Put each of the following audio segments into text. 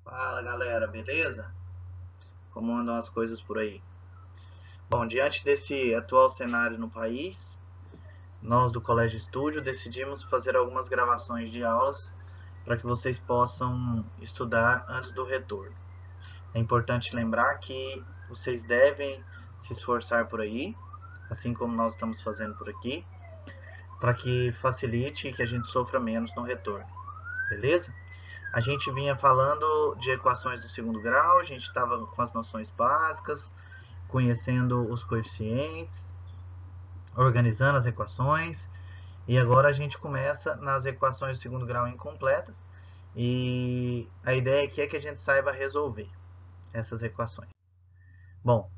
Fala galera, beleza? Como andam as coisas por aí? Bom, diante desse atual cenário no país, nós do Colégio Estúdio decidimos fazer algumas gravações de aulas para que vocês possam estudar antes do retorno. É importante lembrar que vocês devem se esforçar por aí, assim como nós estamos fazendo por aqui, para que facilite e que a gente sofra menos no retorno, beleza? A gente vinha falando de equações do segundo grau, a gente estava com as noções básicas, conhecendo os coeficientes, organizando as equações, e agora a gente começa nas equações do segundo grau incompletas, e a ideia aqui é que a gente saiba resolver essas equações. Bom,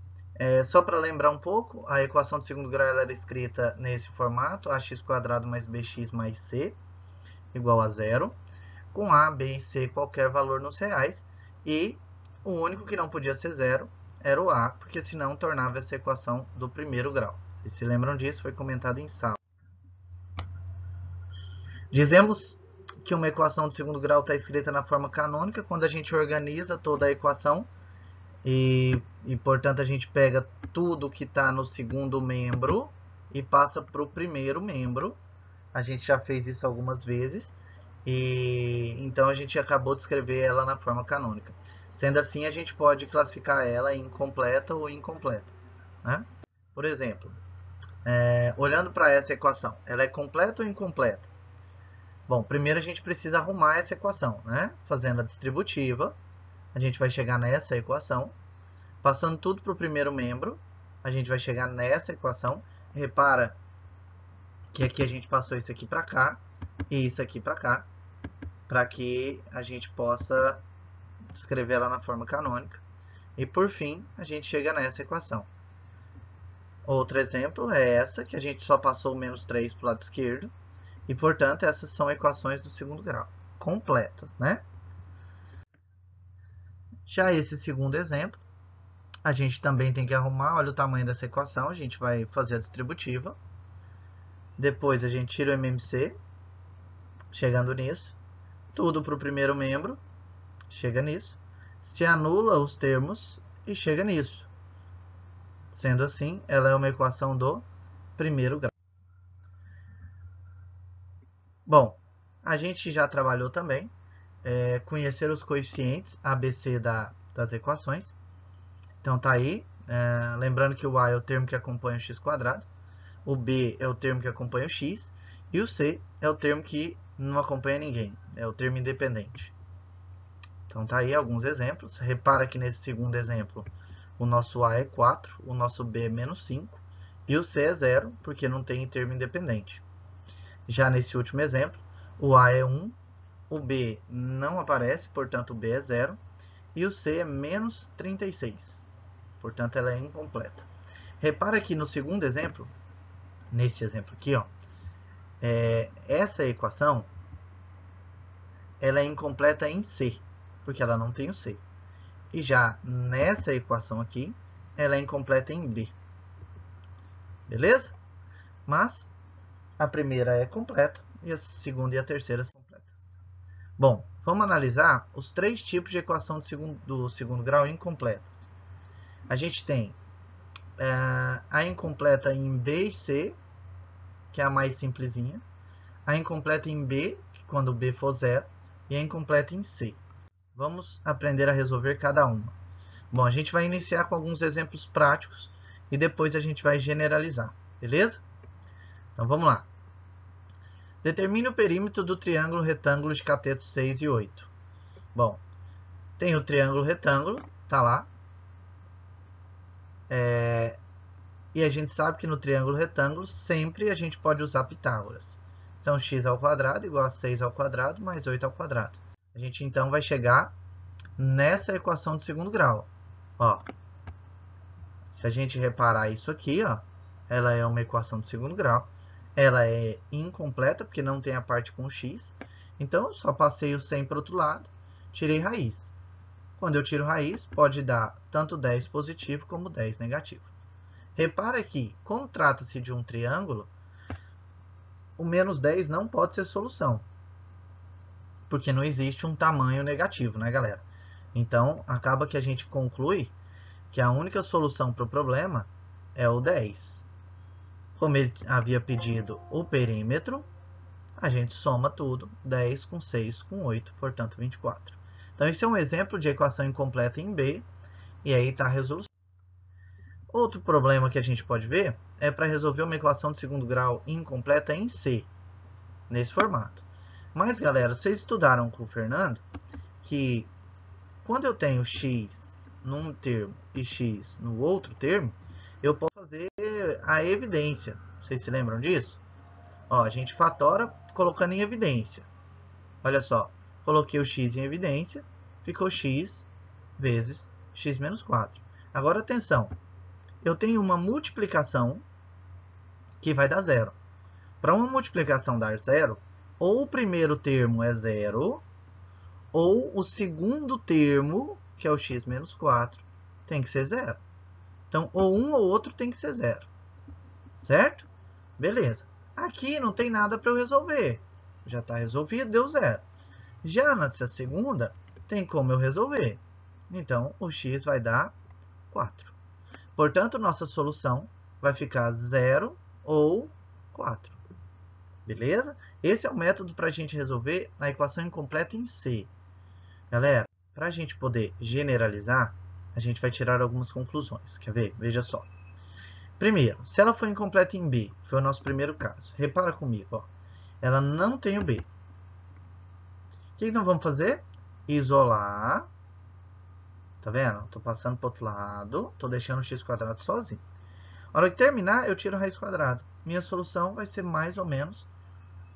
só para lembrar um pouco, a equação do segundo grau era escrita nesse formato, ax² mais bx mais c igual a zero, com a, b e c qualquer valor nos reais, e o único que não podia ser zero era o a, porque senão tornava essa equação do primeiro grau. Vocês se lembram disso? Foi comentado em sala. Dizemos que uma equação de segundo grau está escrita na forma canônica quando a gente organiza toda a equação portanto, a gente pega tudo que está no segundo membro e passa para o primeiro membro. A gente já fez isso algumas vezes e então a gente acabou de escrever ela na forma canônica. Sendo assim, a gente pode classificar ela em completa ou incompleta, né? Por exemplo, olhando para essa equação, ela é completa ou incompleta? Bom, primeiro a gente precisa arrumar essa equação, né? Fazendo a distributiva, a gente vai chegar nessa equação. Passando tudo para o primeiro membro, a gente vai chegar nessa equação. Repara que aqui a gente passou isso aqui para cá e isso aqui para cá, para que a gente possa escrever ela na forma canônica. E por fim, a gente chega nessa equação. Outro exemplo é essa, que a gente só passou o menos 3 para o lado esquerdo. E, portanto, essas são equações do segundo grau, completas, né? Já esse segundo exemplo, a gente também tem que arrumar, olha o tamanho dessa equação, a gente vai fazer a distributiva. Depois a gente tira o MMC, chegando nisso. Tudo para o primeiro membro, chega nisso. Se anula os termos e chega nisso. Sendo assim, ela é uma equação do primeiro grau. Bom, a gente já trabalhou também conhecer os coeficientes ABC das equações. Então tá aí, lembrando que o A é o termo que acompanha o x², o B é o termo que acompanha o x, e o C é o termo que não acompanha ninguém, é o termo independente. Então tá aí alguns exemplos. Repara que nesse segundo exemplo, o nosso A é 4, o nosso B é menos 5, e o C é 0, porque não tem termo independente. Já nesse último exemplo, o A é 1, o B não aparece, portanto o B é 0, e o C é menos 36, portanto ela é incompleta. Repara que no segundo exemplo, nesse exemplo aqui, ó, essa equação ela é incompleta em C, porque ela não tem o C. E já nessa equação aqui, ela é incompleta em B. Beleza? Mas a primeira é completa e a segunda e a terceira são completas. Bom, vamos analisar os três tipos de equação do segundo grau incompletas. A gente tem a incompleta em B e C, que é a mais simplesinha. A incompleta em B, quando B for zero. E a incompleta em C. Vamos aprender a resolver cada uma. Bom, a gente vai iniciar com alguns exemplos práticos e depois a gente vai generalizar, beleza? Então vamos lá. Determine o perímetro do triângulo retângulo de catetos 6 e 8. Bom, tem o triângulo retângulo, tá lá. E a gente sabe que no triângulo retângulo sempre a gente pode usar Pitágoras. Então, x² igual a 6² mais 8². A gente então vai chegar nessa equação de segundo grau. Ó, se a gente reparar isso aqui, ó, ela é uma equação de segundo grau. Ela é incompleta, porque não tem a parte com x. Então, eu só passei o 100 para o outro lado, tirei raiz. Quando eu tiro raiz, pode dar tanto 10 positivo como 10 negativo. Repara que, como trata-se de um triângulo, o menos 10 não pode ser solução, porque não existe um tamanho negativo, né, galera? Então, acaba que a gente conclui que a única solução para o problema é o 10. Como ele havia pedido o perímetro, a gente soma tudo, 10 com 6 com 8, portanto 24. Então, esse é um exemplo de equação incompleta em B, e aí está a resolução. Outro problema que a gente pode ver é para resolver uma equação de segundo grau incompleta em C, nesse formato. Mas, galera, vocês estudaram com o Fernando que quando eu tenho x num termo e x no outro termo, eu posso fazer a evidência. Vocês se lembram disso? Ó, a gente fatora colocando em evidência. Olha só, coloquei o x em evidência, ficou x vezes x menos 4. Agora, atenção, eu tenho uma multiplicação que vai dar zero. Para uma multiplicação dar zero, ou o primeiro termo é zero, ou o segundo termo, que é o x menos 4, tem que ser zero. Então, ou um ou outro tem que ser zero. Certo? Beleza. Aqui não tem nada para eu resolver. Já está resolvido, deu zero. Já nessa segunda, tem como eu resolver. Então, o x vai dar 4. Portanto, nossa solução vai ficar 0 ou 4. Beleza? Esse é o método para a gente resolver a equação incompleta em C. Galera, para a gente poder generalizar, a gente vai tirar algumas conclusões. Quer ver? Veja só. Primeiro, se ela for incompleta em B, foi o nosso primeiro caso. Repara comigo, ó. Ela não tem o B. O que nós vamos fazer? Isolar. Tá vendo? Estou passando para o outro lado. Estou deixando o x² sozinho. Na hora que terminar, eu tiro a raiz quadrada. Minha solução vai ser mais ou menos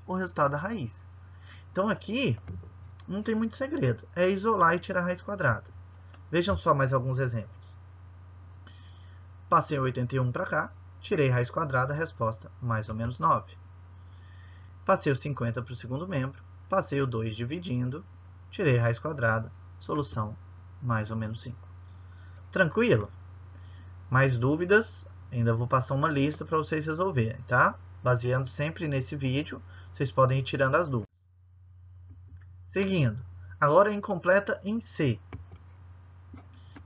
o resultado da raiz. Então, aqui, não tem muito segredo. É isolar e tirar a raiz quadrada. Vejam só mais alguns exemplos. Passei 81 para cá, tirei raiz quadrada, resposta mais ou menos 9. Passei o 50 para o segundo membro, passei o 2 dividindo, tirei raiz quadrada, solução mais ou menos 5. Tranquilo? Mais dúvidas? Ainda vou passar uma lista para vocês resolverem, tá? Baseando sempre nesse vídeo, vocês podem ir tirando as dúvidas. Seguindo, agora é incompleta em C.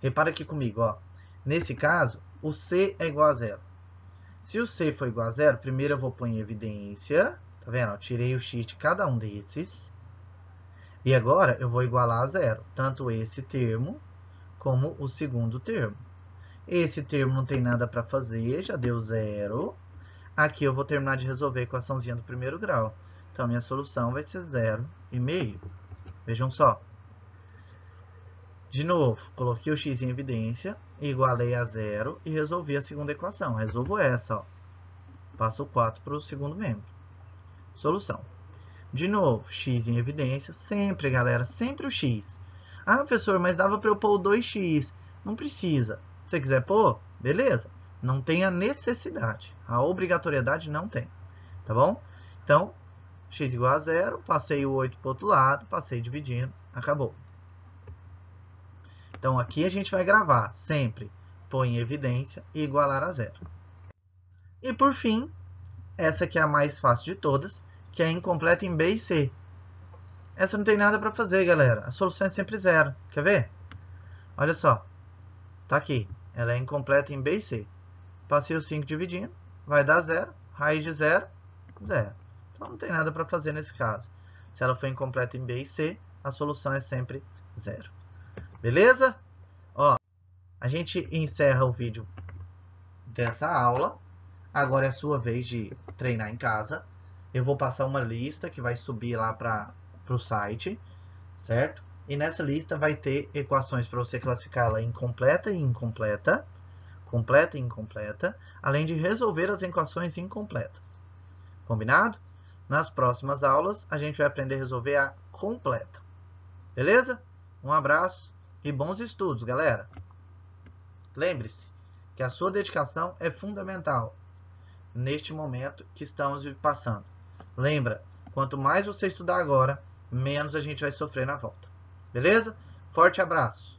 Repara aqui comigo, ó. Nesse caso, o C é igual a zero. Se o C for igual a zero, primeiro eu vou pôr em evidência. Tá vendo? Eu tirei o x de cada um desses. E agora eu vou igualar a zero, tanto esse termo como o segundo termo. Esse termo não tem nada para fazer, já deu zero. Aqui eu vou terminar de resolver a equaçãozinha do primeiro grau. Então, minha solução vai ser 0,5. Vejam só. De novo, coloquei o x em evidência, igualei a zero e resolvi a segunda equação. Resolvo essa, ó. Passo o 4 para o segundo membro. Solução. De novo, x em evidência, sempre, galera, sempre o x. Ah, professor, mas dava para eu pôr o 2x. Não precisa. Se você quiser pôr, beleza. Não tem a necessidade. A obrigatoriedade não tem. Tá bom? Então, x igual a zero, passei o 8 para o outro lado, passei dividindo, acabou. Então, aqui a gente vai gravar sempre, põe em evidência e igualar a zero. E, por fim, essa que é a mais fácil de todas, que é incompleta em B e C. Essa não tem nada para fazer, galera. A solução é sempre zero. Quer ver? Olha só. Tá aqui. Ela é incompleta em B e C. Passei o 5 dividindo, vai dar zero. Raiz de zero, zero. Então, não tem nada para fazer nesse caso. Se ela for incompleta em B e C, a solução é sempre zero. Beleza? Ó, a gente encerra o vídeo dessa aula. Agora é a sua vez de treinar em casa. Eu vou passar uma lista que vai subir lá para o site, certo? E nessa lista vai ter equações para você classificá-la em completa e incompleta, completa e incompleta, além de resolver as equações incompletas. Combinado? Nas próximas aulas, a gente vai aprender a resolver a completa. Beleza? Um abraço e bons estudos, galera! Lembre-se que a sua dedicação é fundamental neste momento que estamos passando. Lembra, quanto mais você estudar agora, menos a gente vai sofrer na volta. Beleza? Forte abraço!